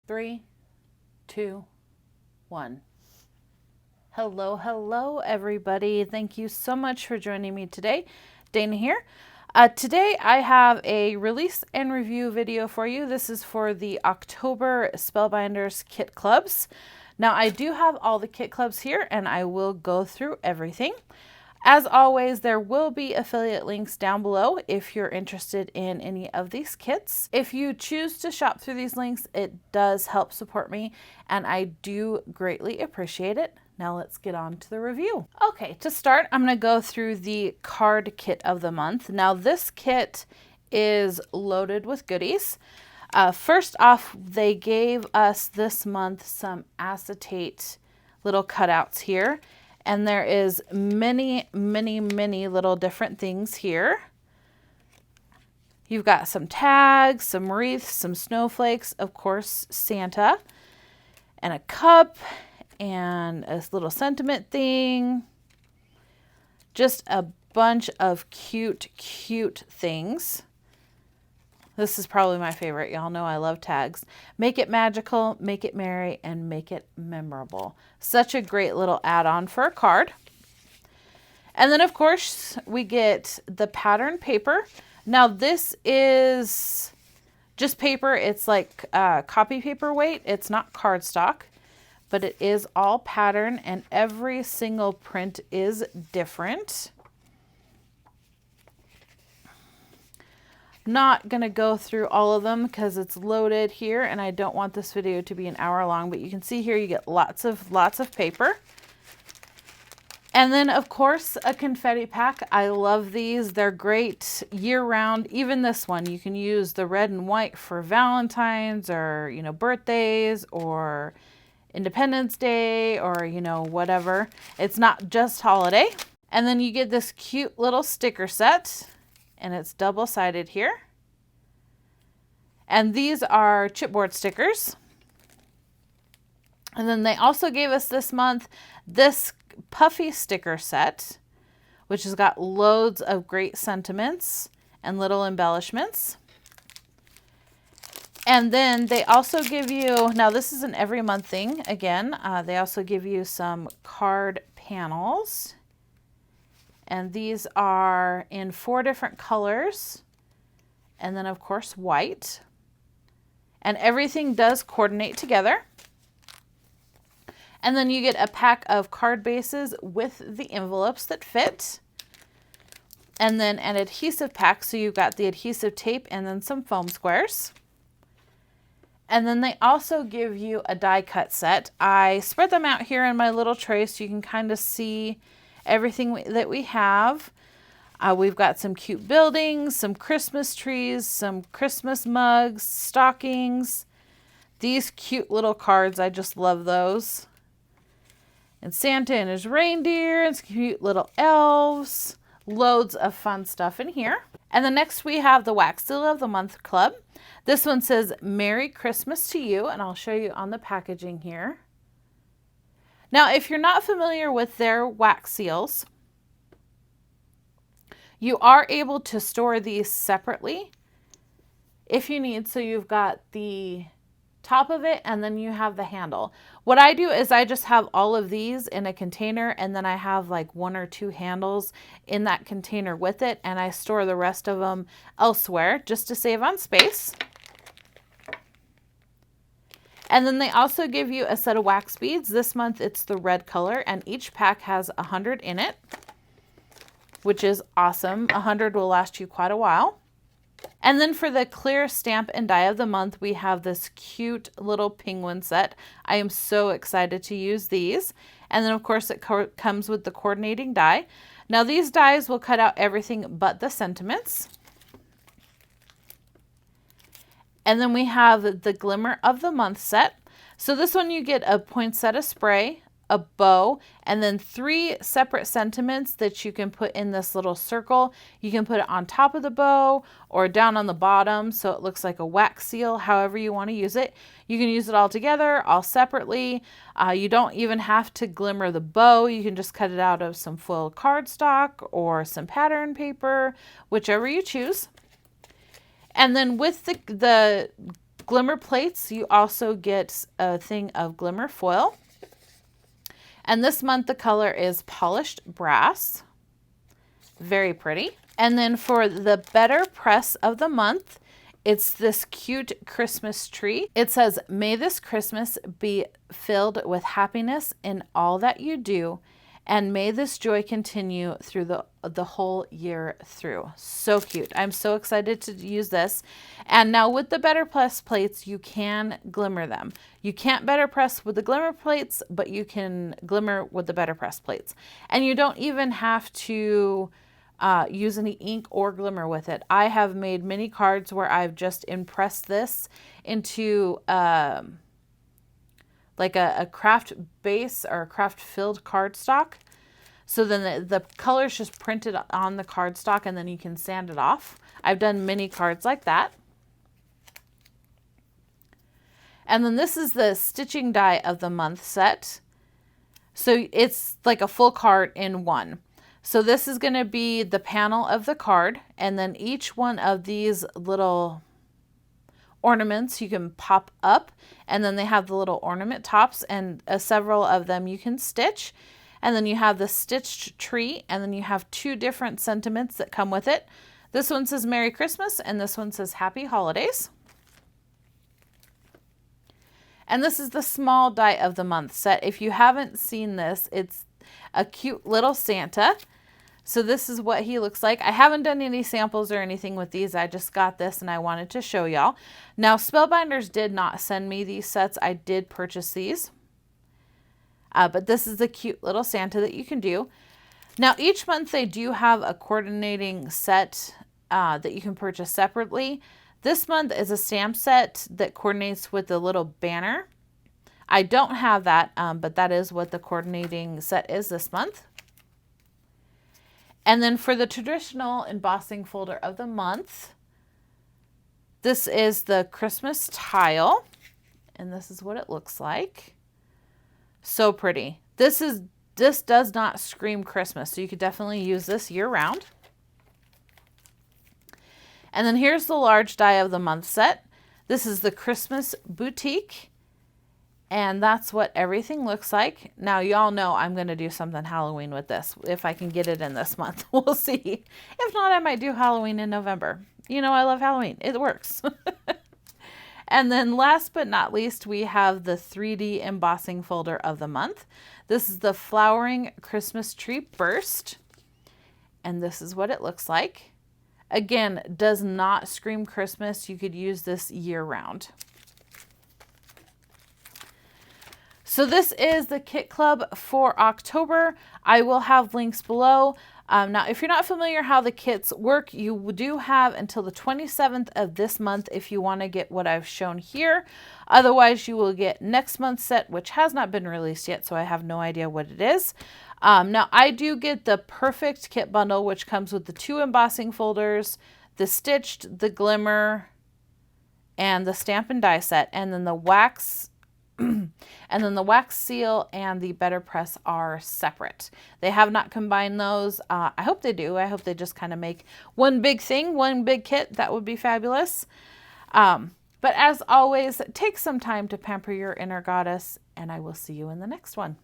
3, 2, 1. Hello, everybody. Thank you so much for joining me today. Dana here. Today I have a release and review video for you. This is for the October Spellbinders kit clubs. Now I do have all the kit clubs here and I will go through everything. As always, there will be affiliate links down below if you're interested in any of these kits. If you choose to shop through these links, it does help support me and I do greatly appreciate it. Now let's get on to the review. Okay, to start, I'm going to go through the card kit of the month. Now this kit is loaded with goodies. First off, they gave us this month some acetate little cutouts here. And there is many little different things here. You've got some tags, some wreaths, some snowflakes, of course, Santa, and a cup, and a little sentiment thing. Just a bunch of cute things. This is probably my favorite. Y'all know I love tags. Make it magical, make it merry, and make it memorable. Such a great little add-on for a card. And then, of course, we get the pattern paper. Now, this is just paper. It's like copy paper weight. It's not cardstock, but it is all pattern, and every single print is different. Not going to go through all of them because it's loaded here and I don't want this video to be an hour long, but you can see here you get lots of paper. And then of course a confetti pack. I love these. They're great year round. Even this one, you can use the red and white for Valentine's or, you know, birthdays or Independence Day or, you know, whatever. It's not just holiday. And then you get this cute little sticker set. And it's double-sided here. And these are chipboard stickers. And then they also gave us this month this puffy sticker set, which has got loads of great sentiments and little embellishments. And then they also give you, now this is an every month thing, again, they also give you some card panels. And these are in 4 different colors. And then, of course, white. And everything does coordinate together. And then you get a pack of card bases with the envelopes that fit. And then an adhesive pack. So you've got the adhesive tape and then some foam squares. And then they also give you a die cut set. I spread them out here in my little tray so you can kind of see everything that we have. We've got some cute buildings, some Christmas trees, some Christmas mugs, stockings. These cute little cards, I just love those. And Santa and his reindeer and some cute little elves. Loads of fun stuff in here. And then next we have the Wax Seal of the Month Club. This one says Merry Christmas to you, and I'll show you on the packaging here. Now, if you're not familiar with their wax seals, you are able to store these separately if you need. So you've got the top of it and then you have the handle. What I do is I just have all of these in a container and then I have like 1 or 2 handles in that container with it, and I store the rest of them elsewhere just to save on space. And then they also give you a set of wax beads. This month it's the red color and each pack has 100 in it, which is awesome. 100 will last you quite a while. And then for the clear stamp and die of the month, we have this cute little penguin set. I am so excited to use these. And then of course it comes with the coordinating die. Now these dies will cut out everything but the sentiments. And then we have the Glimmer of the Month set. So this one you get a poinsettia spray, a bow, and then 3 separate sentiments that you can put in this little circle. You can put it on top of the bow or down on the bottom so it looks like a wax seal, however you want to use it. You can use it all together, all separately. You don't even have to glimmer the bow. You can just cut it out of some foil cardstock or some pattern paper, whichever you choose. And then with the glimmer plates, you also get a thing of glimmer foil. And this month the color is polished brass. Very pretty. And then for the better press of the month, it's this cute Christmas tree. It says, "May this Christmas be filled with happiness in all that you do, and may this joy continue through the whole year through." So cute. I'm so excited to use this. And now with the better press plates, you can glimmer them. You can't better press with the glimmer plates, but you can glimmer with the better press plates. And you don't even have to use any ink or glimmer with it. I have made many cards where I've just impressed this into like a craft base or a craft filled cardstock. So then the color's just printed on the cardstock and then you can sand it off. I've done many cards like that. And then this is the stitching die of the month set. So it's like a full card in one. So this is going to be the panel of the card, and then each one of these little ornaments you can pop up, and then they have the little ornament tops, and several of them you can stitch. And then you have the stitched tree, and then you have two different sentiments that come with it. This one says Merry Christmas, and this one says Happy Holidays. And this is the small die of the month set. If you haven't seen this, it's a cute little Santa. So this is what he looks like. I haven't done any samples or anything with these. I just got this and I wanted to show y'all. Now, Spellbinders did not send me these sets. I did purchase these. But this is the cute little Santa that you can do. Now, each month they do have a coordinating set that you can purchase separately. This month is a stamp set that coordinates with the little banner. I don't have that, but that is what the coordinating set is this month. And then for the traditional embossing folder of the month, this is the Christmas tile. And this is what it looks like. So pretty. This does not scream Christmas, so you could definitely use this year round. And then here's the large die of the month set. This is the Christmas boutique. And that's what everything looks like. Now, y'all know I'm going to do something Halloween with this. If I can get it in this month, we'll see. If not, I might do Halloween in November. You know, I love Halloween. It works. And then last but not least, we have the 3D embossing folder of the month. This is the Flowering Christmas Tree Burst. And this is what it looks like. Again, does not scream Christmas. You could use this year round. So this is the Kit Club for October. I will have links below. Now, if you're not familiar how the kits work, you do have until the 27th of this month if you want to get what I've shown here. Otherwise, you will get next month's set, which has not been released yet, so I have no idea what it is. Now, I do get the perfect kit bundle, which comes with the 2 embossing folders, the stitched, the glimmer, and the stamp and die set, and then the wax and then the wax seal and the better press are separate. They have not combined those. I hope they do. I hope they just kind of make one big thing, one big kit. That would be fabulous. But as always, take some time to pamper your inner goddess, and I will see you in the next one.